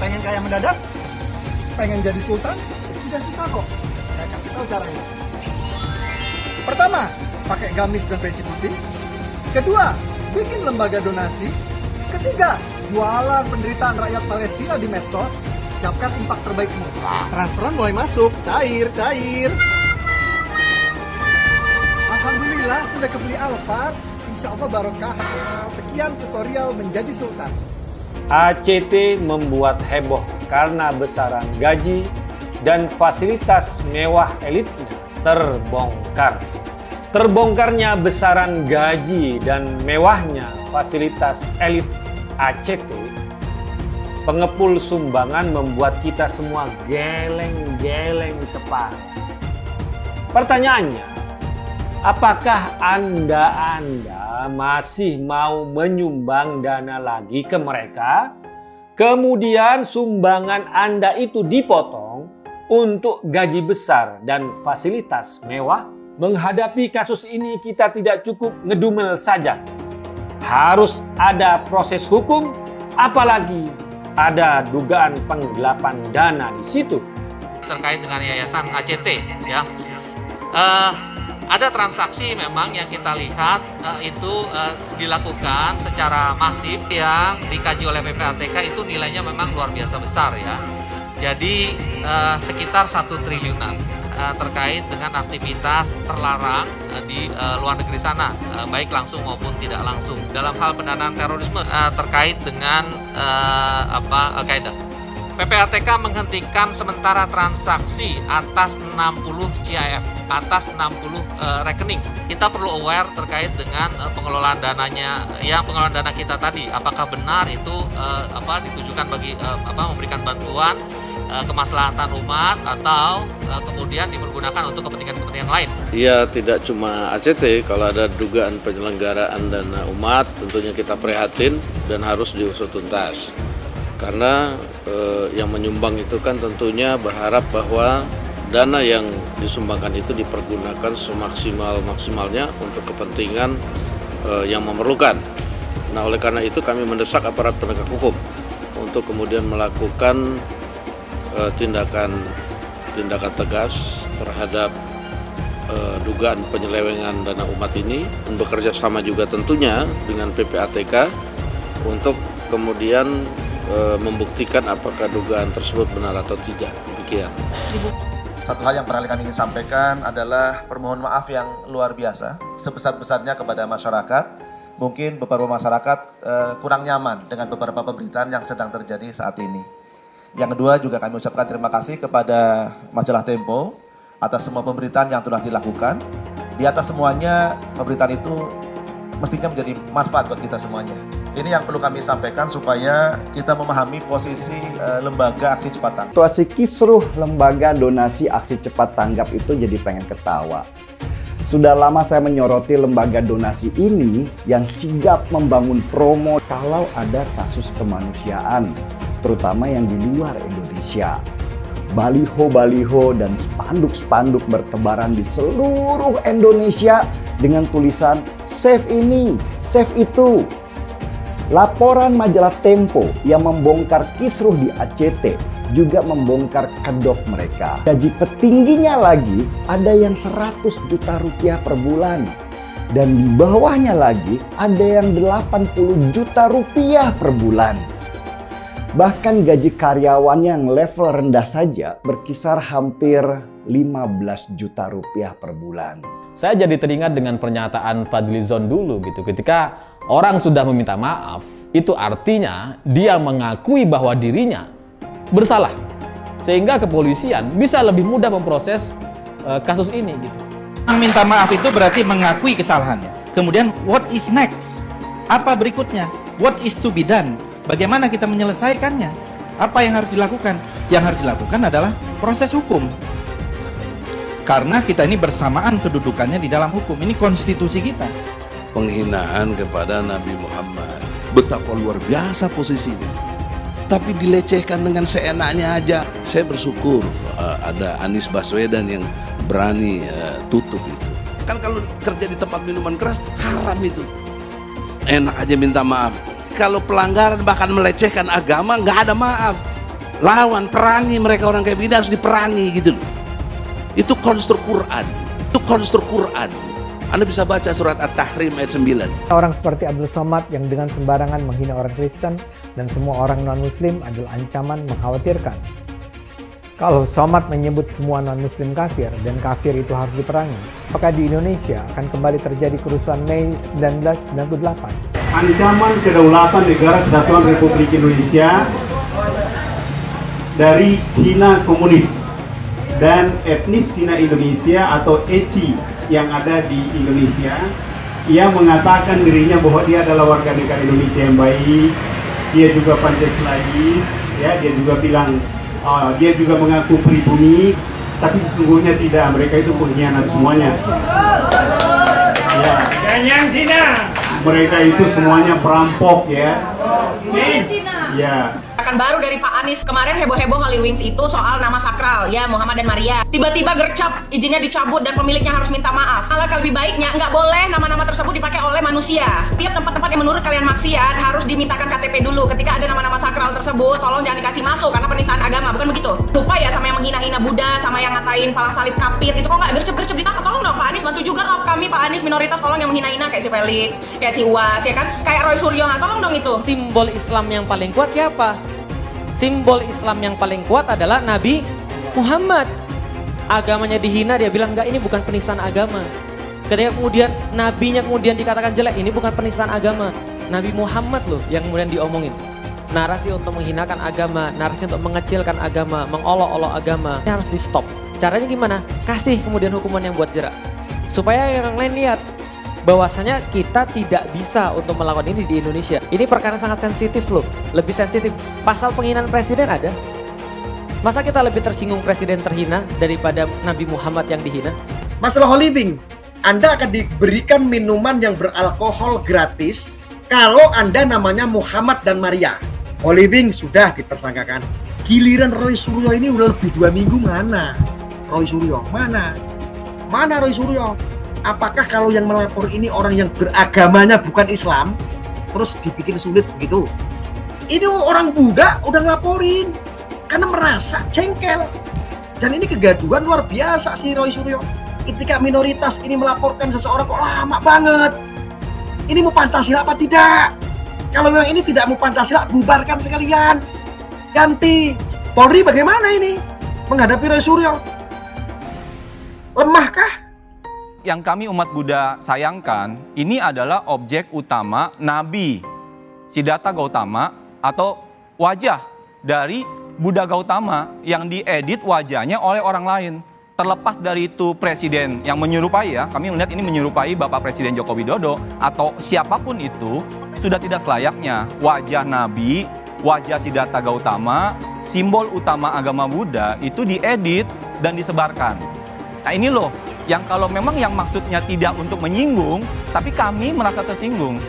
Pengen kaya mendadak? Pengen jadi sultan? Tidak susah kok. Saya kasih tahu caranya. Pertama, pakai gamis dan peci putih. Kedua, bikin lembaga donasi. Ketiga, jualan penderitaan rakyat Palestina di medsos. Siapkan impak terbaikmu. Transferan mulai masuk. Cair. Alhamdulillah sudah kebeli Alphard. Insya Allah barokah. Sekian tutorial menjadi sultan. ACT membuat heboh karena besaran gaji dan fasilitas mewah elitnya terbongkar. Terbongkarnya besaran gaji dan mewahnya fasilitas elit ACT, pengepul sumbangan membuat kita semua geleng-geleng kepala. Pertanyaannya, apakah Anda masih mau menyumbang dana lagi ke mereka? Kemudian sumbangan Anda itu dipotong untuk gaji besar dan fasilitas mewah? Menghadapi kasus ini kita tidak cukup ngedumel saja. Harus ada proses hukum, apalagi ada dugaan penggelapan dana di situ. Terkait dengan yayasan ACT, ya, ada transaksi memang yang kita lihat itu dilakukan secara masif yang dikaji oleh PPATK itu nilainya memang luar biasa besar ya. Jadi sekitar 1 triliunan terkait dengan aktivitas terlarang di luar negeri sana, baik langsung maupun tidak langsung. Dalam hal pendanaan terorisme terkait dengan Al-Qaeda. PPATK menghentikan sementara transaksi atas 60 CIF, atas 60 rekening. Kita perlu aware terkait dengan pengelolaan dananya, yang pengelolaan dana kita tadi, apakah benar itu ditujukan bagi memberikan bantuan kemaslahatan umat atau kemudian dipergunakan untuk kepentingan-kepentingan lain. Iya, tidak cuma ACT, kalau ada dugaan penyelenggaraan dana umat tentunya kita prihatin dan harus diusut tuntas. Karena yang menyumbang itu kan tentunya berharap bahwa dana yang disumbangkan itu dipergunakan semaksimal-maksimalnya untuk kepentingan yang memerlukan. Nah, oleh karena itu kami mendesak aparat penegak hukum untuk kemudian melakukan tindakan tegas terhadap dugaan penyelewengan dana umat ini, dan bekerja sama juga tentunya dengan PPATK untuk kemudian membuktikan apakah dugaan tersebut benar atau tidak. Demikian. Satu hal yang kami ingin sampaikan adalah permohonan maaf yang luar biasa sebesar-besarnya kepada masyarakat. Mungkin beberapa masyarakat kurang nyaman dengan beberapa pemberitaan yang sedang terjadi saat ini. Yang kedua juga kami ucapkan terima kasih kepada majalah Tempo atas semua pemberitaan yang telah dilakukan. Di atas semuanya pemberitaan itu mestinya menjadi manfaat buat kita semuanya. Ini yang perlu kami sampaikan supaya kita memahami posisi lembaga aksi cepat tanggap. Situasi kisruh lembaga donasi aksi cepat tanggap itu jadi pengen ketawa. Sudah lama saya menyoroti lembaga donasi ini yang sigap membangun promo kalau ada kasus kemanusiaan, terutama yang di luar Indonesia. Baliho-baliho dan spanduk-spanduk bertebaran di seluruh Indonesia dengan tulisan save ini, save itu. Laporan majalah Tempo yang membongkar kisruh di ACT juga membongkar kedok mereka. Gaji petingginya lagi ada yang 100 juta rupiah per bulan. Dan di bawahnya lagi ada yang 80 juta rupiah per bulan. Bahkan gaji karyawan yang level rendah saja berkisar hampir 15 juta rupiah per bulan. Saya jadi teringat dengan pernyataan Fadlizon dulu gitu. Ketika orang sudah meminta maaf, itu artinya dia mengakui bahwa dirinya bersalah. Sehingga kepolisian bisa lebih mudah memproses kasus ini gitu. Minta maaf itu berarti mengakui kesalahannya. Kemudian what is next? Apa berikutnya? What is to be done? Bagaimana kita menyelesaikannya? Apa yang harus dilakukan? Yang harus dilakukan adalah proses hukum. Karena kita ini bersamaan kedudukannya di dalam hukum. Ini konstitusi kita. Penghinaan kepada Nabi Muhammad. Betapa luar biasa posisinya. Tapi dilecehkan dengan seenaknya aja. Saya bersyukur ada Anies Baswedan yang berani tutup itu. Kan kalau kerja di tempat minuman keras, haram itu. Enak aja minta maaf. Kalau pelanggaran bahkan melecehkan agama, nggak ada maaf. lawan, perangi mereka orang kayak begini, harus diperangi gitu. Itu konstruk Quran. Itu konstruk Quran. Anda bisa baca surat At-Tahrim ayat 9. Orang seperti Abdul Somad yang dengan sembarangan menghina orang Kristen dan semua orang non-Muslim adalah ancaman mengkhawatirkan. Kalau Somad menyebut semua non-Muslim kafir dan kafir itu harus diperangi, apakah di Indonesia akan kembali terjadi kerusuhan Mei 1998? Ancaman kedaulatan negara kesatuan Republik Indonesia dari Cina komunis dan etnis Cina Indonesia atau ECI yang ada di Indonesia. Ia mengatakan dirinya bahwa dia adalah warga negara Indonesia yang baik, dia juga Pancasilais, ya, dia juga bilang dia juga mengaku pribumi, tapi sesungguhnya tidak, mereka itu pengkhianat semuanya. Ya. Yang Cina. Mereka itu semuanya perampok ya. Ya. Akan baru dari Pak Anies kemarin heboh-heboh Halloween itu soal nama sakral ya Muhammad dan Maria. Tiba-tiba gercep izinnya dicabut dan pemiliknya harus minta maaf. Alangkah lebih baiknya nggak boleh nama-nama tersebut dipakai oleh manusia. Tiap tempat-tempat yang menurut kalian maksiat harus dimintakan KTP dulu. Ketika ada nama-nama sakral tersebut, tolong jangan dikasih masuk karena penistaan agama, bukan begitu? Lupa ya sama yang menghina-hina Buddha, sama yang ngatain pala salib kapir itu kok nggak gercep-gercep ditangkap. Tolong dong Pak Anies bantu juga lah kami Pak Anies minoritas, tolong yang menghina-hina kayak si Felix, kayak si Uas ya kan, kayak Roy Suryo, tolong dong itu. Simbol Islam yang paling kuat siapa? Simbol Islam yang paling kuat adalah Nabi Muhammad. Agamanya dihina, dia bilang enggak, ini bukan penistaan agama. Ketika kemudian nabinya kemudian dikatakan jelek, ini bukan penistaan agama. Nabi Muhammad loh yang kemudian diomongin. Narasi untuk menghinakan agama, narasi untuk mengecilkan agama, mengolok-olok agama, ini harus di stop. Caranya gimana? Kasih kemudian hukuman yang buat jerak. Supaya yang lain lihat bahwasanya kita tidak bisa untuk melakukan ini di Indonesia. Ini perkara sangat sensitif loh, lebih sensitif. Pasal penghinaan presiden ada. Masa kita lebih tersinggung presiden terhina daripada Nabi Muhammad yang dihina? Masalah holy living, Anda akan diberikan minuman yang beralkohol gratis kalau Anda namanya Muhammad dan Maria. Holy living sudah ditersangkakan. Giliran Roy Suryo ini udah lebih 2 minggu mana? Roy Suryo, mana? Mana Roy Suryo? Apakah kalau yang melapor ini orang yang beragamanya bukan Islam, terus dibikin sulit begitu? Ini orang Buddha udah ngelaporin karena merasa jengkel. Dan ini kegaduhan luar biasa si Roy Suryo. Ketika minoritas ini melaporkan seseorang kok lama banget. Ini mau Pancasila apa tidak? Kalau memang ini tidak mau Pancasila, bubarkan sekalian. Ganti. Polri bagaimana ini menghadapi Roy Suryo? Lemahkah? Yang kami umat Buddha sayangkan, ini adalah objek utama Nabi Siddhartha Gautama atau wajah dari Buddha Gautama yang diedit wajahnya oleh orang lain. Terlepas dari itu presiden yang menyerupai ya, kami melihat ini menyerupai Bapak Presiden Joko Widodo atau siapapun itu, sudah tidak selayaknya wajah Nabi, wajah Siddhartha Gautama, simbol utama agama Buddha itu diedit dan disebarkan. Nah ini loh, yang kalau memang yang maksudnya tidak untuk menyinggung, tapi kami merasa tersinggung.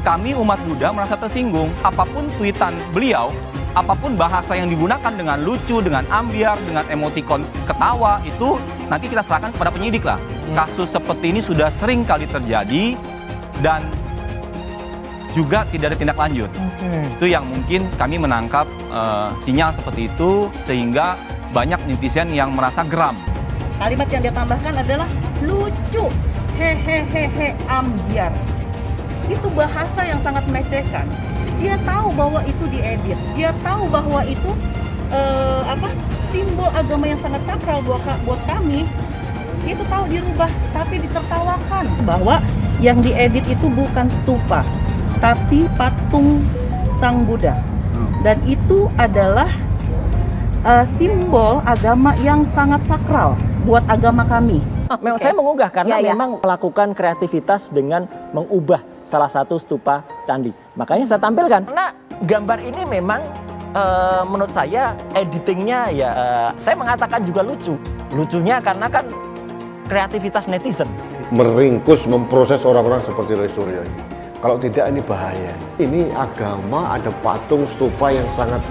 Kami umat Buddha merasa tersinggung. Apapun tweetan beliau, apapun bahasa yang digunakan dengan lucu, dengan ambiar, dengan emotikon ketawa, itu nanti kita serahkan kepada penyidik lah. Kasus seperti ini sudah sering kali terjadi dan juga tidak ada tindak lanjut. Itu yang mungkin kami menangkap sinyal seperti itu sehingga banyak netizen yang merasa geram. Kalimat yang dia tambahkan adalah lucu, hehehehe, ambiar. Itu bahasa yang sangat melecehkan. Dia tahu bahwa itu diedit. Dia tahu bahwa itu simbol agama yang sangat sakral buat kami. Itu tahu dirubah, tapi ditertawakan bahwa yang diedit itu bukan stupa, tapi patung Sang Buddha. Dan itu adalah simbol agama yang sangat sakral buat agama kami. Saya mengunggah karena memang melakukan kreativitas dengan mengubah salah satu stupa candi. Makanya saya tampilkan. Karena gambar ini memang menurut saya editingnya saya mengatakan juga lucu. Lucunya karena kan kreativitas netizen. Meringkus, memproses orang-orang seperti Roy Suryo ini. Kalau tidak ini bahaya. Ini agama, ada patung stupa yang sangat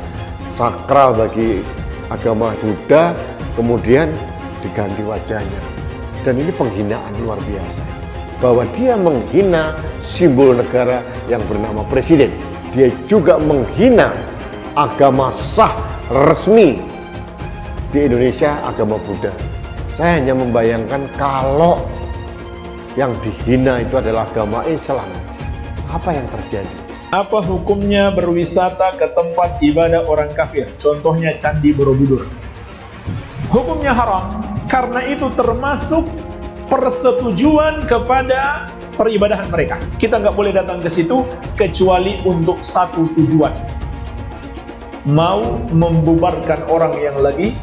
sakral bagi agama Buddha, kemudian diganti wajahnya. Dan ini penghinaan luar biasa. Bahwa dia menghina simbol negara yang bernama presiden. Dia juga menghina agama sah resmi di Indonesia agama Buddha. Saya hanya membayangkan kalau yang dihina itu adalah agama Islam, apa yang terjadi? Apa hukumnya berwisata ke tempat ibadah orang kafir? Contohnya Candi Borobudur. Hukumnya haram, karena itu termasuk persetujuan kepada peribadahan mereka. Kita nggak boleh datang ke situ kecuali untuk satu tujuan. Mau membubarkan orang yang lagi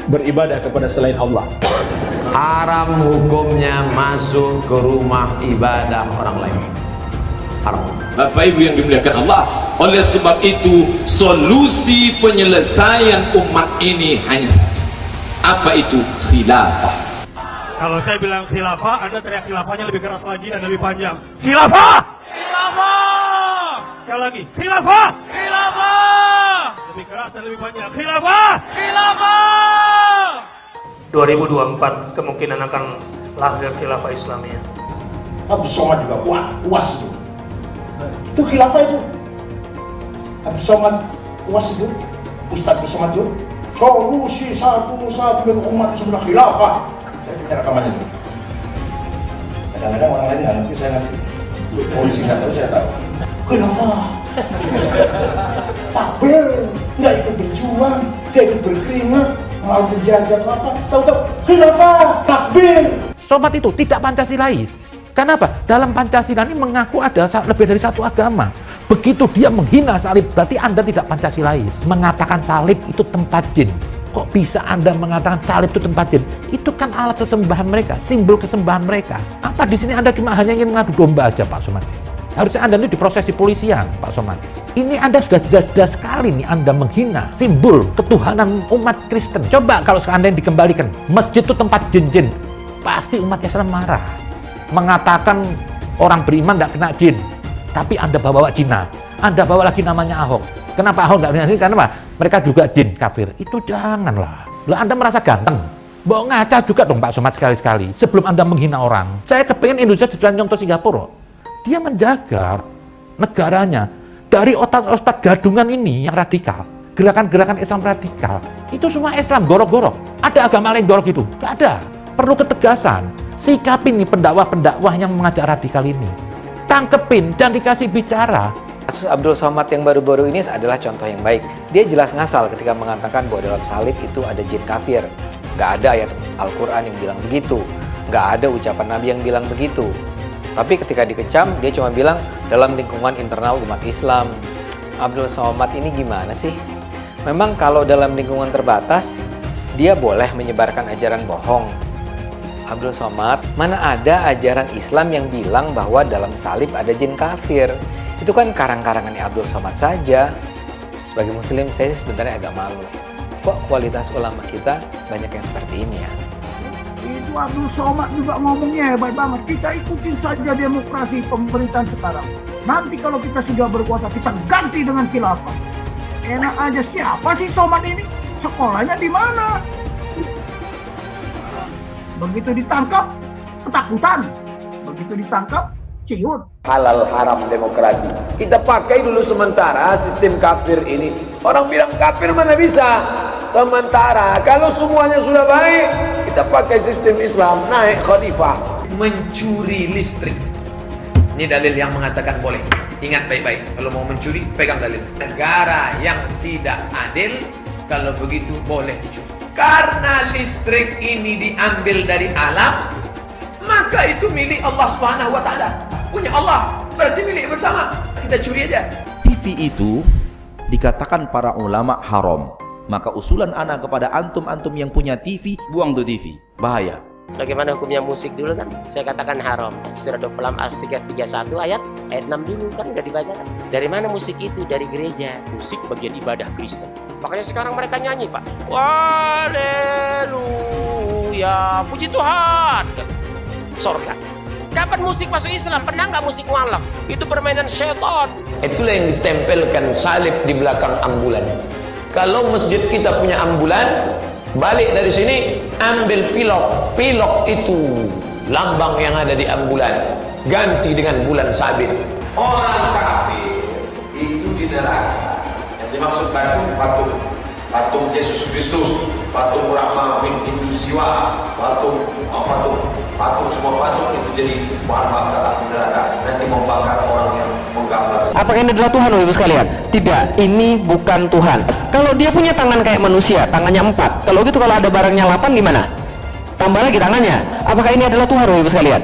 beribadah kepada selain Allah. Haram hukumnya masuk ke rumah ibadah orang lain. Haram. Bapak Ibu yang dimuliakan Allah, oleh sebab itu solusi penyelesaian umat ini hanya satu. Apa itu? Khilafah. Kalau saya bilang khilafah, Anda teriak khilafahnya lebih keras lagi dan lebih panjang. Khilafah! Khilafah! Sekali lagi, khilafah! Khilafah! Lebih keras dan lebih panjang. Khilafah! Khilafah! 2024 kemungkinan akan lahir khilafah Islamiyah. Abdul Somad juga kuat, UAS itu. Itu khilafah itu. Abdul Somad, UAS itu. Ustadz Abdul Somad itu. Solusi satu-satu dengan umat sebelah khilafah. Saya punya rekamannya itu. Kadang-kadang orang lain nggak ngerti, saya ngerti. Polisi nggak tahu, saya tahu. Khilafah. Takbir, nggak ikut berjuang, nggak ikut berkeringat, melawan penjajah atau apa. Tahu-tahu khilafah, takbir. Somat itu tidak Pancasilais. Kenapa? Dalam Pancasila ini mengaku ada lebih dari satu agama. Begitu dia menghina salib, berarti Anda tidak Pancasilais. Mengatakan salib itu tempat jin. Kok bisa Anda mengatakan salib itu tempat jin? Itu kan alat sesembahan mereka, simbol kesembahan mereka. Apa di sini Anda cuma hanya ingin mengadu domba aja, Pak Somad? Harusnya Anda ini diproses di polisian, Pak Somad. Ini Anda sudah jelas-jelas sekali nih Anda menghina simbol ketuhanan umat Kristen. Coba kalau seandainya dikembalikan, masjid itu tempat jin-jin. Pasti umat Islam marah. Mengatakan orang beriman tidak kena jin. Tapi Anda bawa Cina. Anda bawa lagi namanya Ahok. Kenapa Ahok nggak kena jin? Karena apa? Mereka juga jin kafir. Itu janganlah. Lah Anda merasa ganteng. Bawa ngaca juga dong Pak Somad sekali-sekali. Sebelum Anda menghina orang. Saya kepengen Indonesia jadi contoh Singapura. Dia menjaga negaranya dari otak-otak gadungan ini yang radikal. Gerakan-gerakan Islam radikal. Itu semua Islam gorok-gorok. Ada agama lain gorok gitu? Nggak ada. Perlu ketegasan. Sikapin nih pendakwah-pendakwah yang mengajak radikal ini. Tangkepin dan dikasih bicara. Kasus Abdul Somad yang baru-baru ini adalah contoh yang baik. Dia jelas ngasal ketika mengatakan bahwa dalam salib itu ada jin kafir. Nggak ada ayat Al-Quran yang bilang begitu. Nggak ada ucapan Nabi yang bilang begitu. Tapi ketika dikecam, dia cuma bilang dalam lingkungan internal umat Islam. Abdul Somad ini gimana sih? Memang kalau dalam lingkungan terbatas, dia boleh menyebarkan ajaran bohong. Abdul Somad, mana ada ajaran Islam yang bilang bahwa dalam salib ada jin kafir? Itu kan karang-karangannya Abdul Somad saja. Sebagai muslim, saya sebenarnya agak malu. Kok kualitas ulama kita banyak yang seperti ini ya? Itu Abdul Somad juga ngomongnya hebat banget. Kita ikutin saja demokrasi pemerintahan sekarang. Nanti kalau kita sudah berkuasa, kita ganti dengan khilafah. Enak aja, siapa sih Somad ini? Sekolahnya di mana? Begitu ditangkap, ketakutan. Begitu ditangkap, ciut. Halal haram demokrasi. Kita pakai dulu sementara sistem kafir ini. Orang bilang kafir mana bisa? Sementara kalau semuanya sudah baik, kita pakai sistem Islam, naik khalifah. Mencuri listrik. Ini dalil yang mengatakan boleh. Ingat baik-baik, kalau mau mencuri, pegang dalil. Negara yang tidak adil, kalau begitu boleh dicuri. Karena listrik ini diambil dari alam, maka itu milik Allah Subhanahu wa Ta'ala. Punya Allah, berarti milik bersama. Kita curi aja. TV itu dikatakan para ulama haram. Maka usulan ana kepada antum-antum yang punya TV, buang tuh TV. Bahaya. Bagaimana hukumnya musik dulu kan? Saya katakan haram. Surah 26 As-Sigat 31 ayat 6 dulu kan udah dibacakan. Dari mana musik itu? Dari gereja. Musik bagian ibadah Kristen. Makanya sekarang mereka nyanyi, Pak. Haleluya, puji Tuhan. Sorga. Kapan musik masuk Islam? Pernah nggak musik mualaf? Itu permainan setan. Itulah yang ditempelkan salib di belakang ambulan. Kalau masjid kita punya ambulan, balik dari sini, ambil pilok. Pilok itu lambang yang ada di ambulan. Ganti dengan bulan sabit. Orang kafir itu di neraka. Yang dimaksud patung Yesus Kristus, patung Brahma bin Hindu Siwa, patung semua patung itu jadi bahan bakar api neraka. Nanti membakar orang yang menggambar. Apakah ini adalah Tuhan, Ibu sekalian? Tidak, ini bukan Tuhan. Kalau dia punya tangan kayak manusia, tangannya 4. Kalau gitu kalau ada barangnya 8 gimana? Tambah lagi tangannya. Apakah ini adalah Tuhan, Ibu sekalian?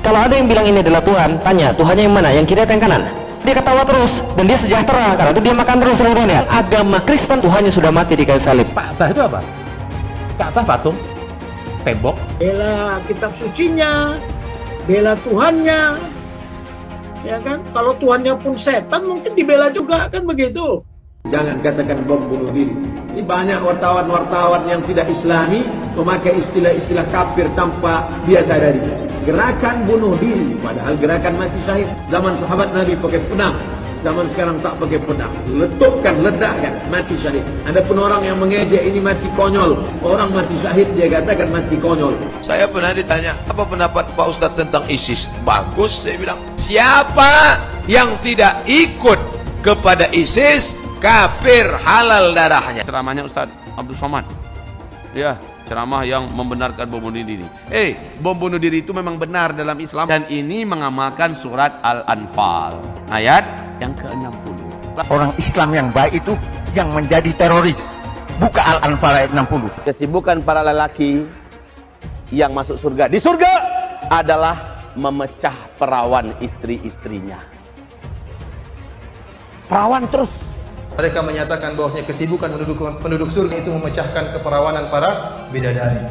Kalau ada yang bilang ini adalah Tuhan, tanya Tuhannya yang mana? Yang kiri atau yang kanan? Dia ketawa terus dan dia sejahtera karena itu dia makan terus seluruhnya. Agama Kristen Tuhannya sudah mati di kayu salib. Ka'bah itu apa? Ka'bah patung, tembok. Bela kitab sucinya, bela Tuhannya, ya kan? Kalau Tuhannya pun setan mungkin dibela juga, kan begitu? Jangan katakan bom bunuh diri. Ini banyak wartawan-wartawan yang tidak islami memakai istilah-istilah kafir tanpa dia sadari. Gerakan bunuh diri, padahal gerakan mati syahid. Zaman sahabat Nabi pakai pedang, zaman sekarang tak pakai pedang. Letupkan, ledakkan, mati syahid. Ada pun orang yang mengejek ini mati konyol. Orang mati syahid dia katakan mati konyol. Saya pernah ditanya, apa pendapat Pak Ustadz tentang ISIS? Bagus, saya bilang. Siapa yang tidak ikut kepada ISIS, kafir, halal darahnya. Ceramahnya Ustadz Abdul Somad. Ya, ceramah yang membenarkan bom bunuh diri. Bom bunuh diri itu memang benar dalam Islam dan ini mengamalkan surat Al-Anfal ayat yang ke-60. Orang Islam yang baik itu yang menjadi teroris. Buka Al-Anfal ayat 60. Kesibukan para lelaki yang masuk surga di surga adalah memecah perawan istri-istrinya. Perawan terus. Mereka menyatakan bahwasanya kesibukan penduduk surga itu memecahkan keperawanan para bidadari.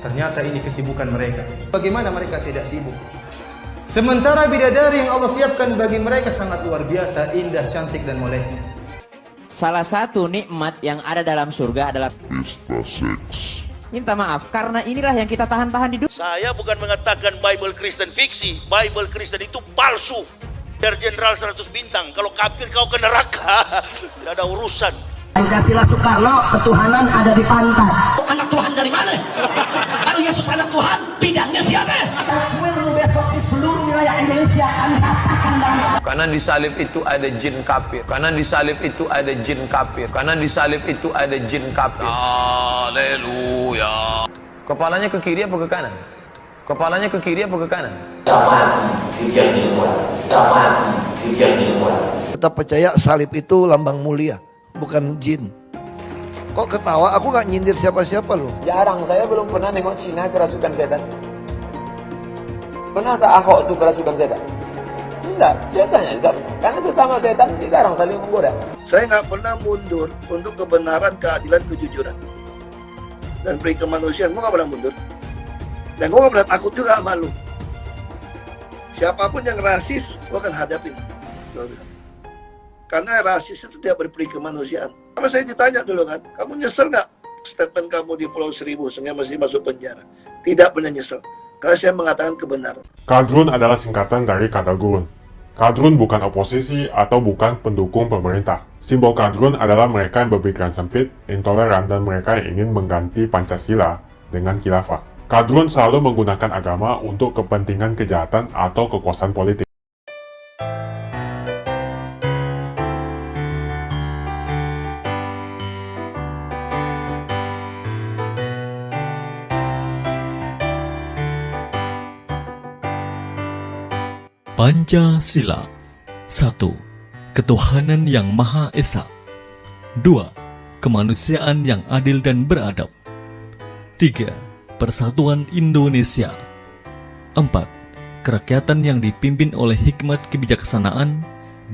Ternyata ini kesibukan mereka. Bagaimana mereka tidak sibuk? Sementara bidadari yang Allah siapkan bagi mereka sangat luar biasa, indah, cantik dan moleknya. Salah satu nikmat yang ada dalam surga adalah pesta seks. Minta maaf, karena inilah yang kita tahan-tahan di dunia. Saya bukan mengatakan Bible Kristen fiksi. Bible Kristen itu palsu. Biar jenderal 100 bintang, kalau kafir kau ke neraka, tidak ada urusan. Pancasila Soekarno, ketuhanan ada di pantat. Anak Tuhan dari mana? Kalau Yesus anak Tuhan, bidangnya siapa? Besok di seluruh wilayah Indonesia kami katakan dalam. Karena di salib itu ada jin kafir. Karena di salib itu ada jin kafir. Karena di salib itu ada jin kafir. Haleluya. Kepalanya ke kiri apa ke kanan? Kepalanya ke kiri apa ke kanan? Kita percaya salib itu lambang mulia, bukan jin. Kok ketawa? Aku nggak nyindir siapa-siapa loh. Jarang, saya belum pernah nengok Cina kerasukan setan. Pernah tak Ahok itu kerasukan setan? Tidak, setannya tidak. Karena sesama setan jarang saling menggoda. Saya nggak pernah mundur untuk kebenaran, keadilan, kejujuran dan peri kemanusiaan. Gue nggak pernah mundur. Dan gue gak pernah takut juga sama lu. Siapapun yang rasis, gue akan hadapin. Karena rasis itu tidak berperi kemanusiaan. Sama saya ditanya dulu kan, kamu nyesel gak statement kamu di Pulau Seribu sehingga masih masuk penjara? Tidak pernah nyesel. Karena saya mengatakan kebenaran. Kadrun adalah singkatan dari kata gurun. Kadrun bukan oposisi atau bukan pendukung pemerintah. Simbol kadrun adalah mereka yang berpikiran sempit, intoleran, dan mereka yang ingin mengganti Pancasila dengan khilafah. Kadrun selalu menggunakan agama untuk kepentingan kejahatan atau kekuasaan politik. Pancasila. 1. Ketuhanan yang Maha Esa. 2. Kemanusiaan yang adil dan beradab. 3. Persatuan Indonesia. 4. Kerakyatan yang dipimpin oleh hikmat kebijaksanaan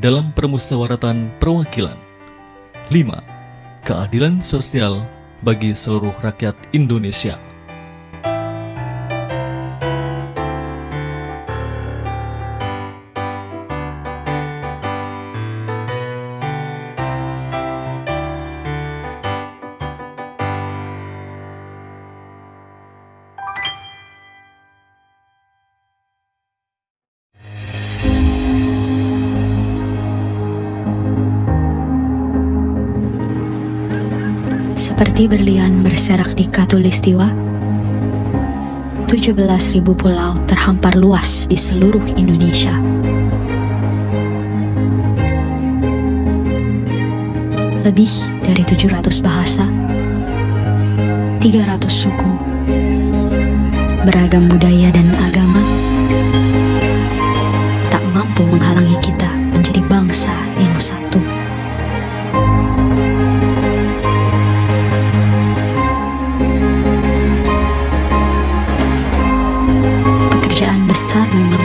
dalam permusyawaratan perwakilan. 5. Keadilan sosial bagi seluruh rakyat Indonesia. Seperti berlian berserak di Khatulistiwa, 17.000 pulau terhampar luas di seluruh Indonesia. lebih dari 700 bahasa, 300 suku, beragam budaya dan agama, tak mampu menghalangi kita menjadi bangsa yang satu. Pekerjaan besar memang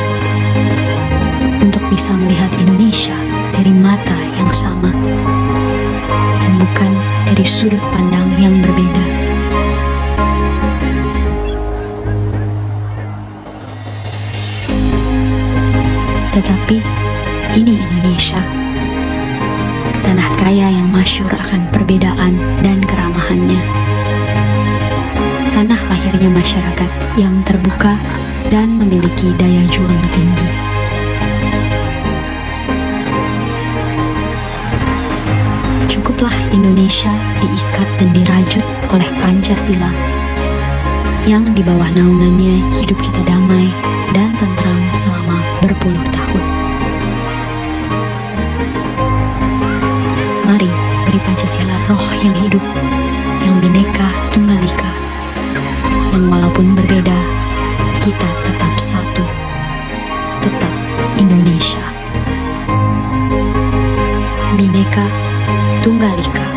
untuk bisa melihat Indonesia dari mata yang sama dan bukan dari sudut pandang yang berbeda. Tetapi ini Indonesia, tanah kaya yang masyhur akan perbedaan dan keramahannya. Tanah lahirnya masyarakat yang terbuka dan memiliki daya juang tinggi. Cukuplah Indonesia diikat dan dirajut oleh Pancasila, yang di bawah naungannya hidup kita damai dan tentram selama berpuluh tahun. Mari beri Pancasila roh yang hidup, yang bineka tunggal ika, yang walaupun berbeda, kita tetap satu, tetap Indonesia. Bineka Tunggal Ika.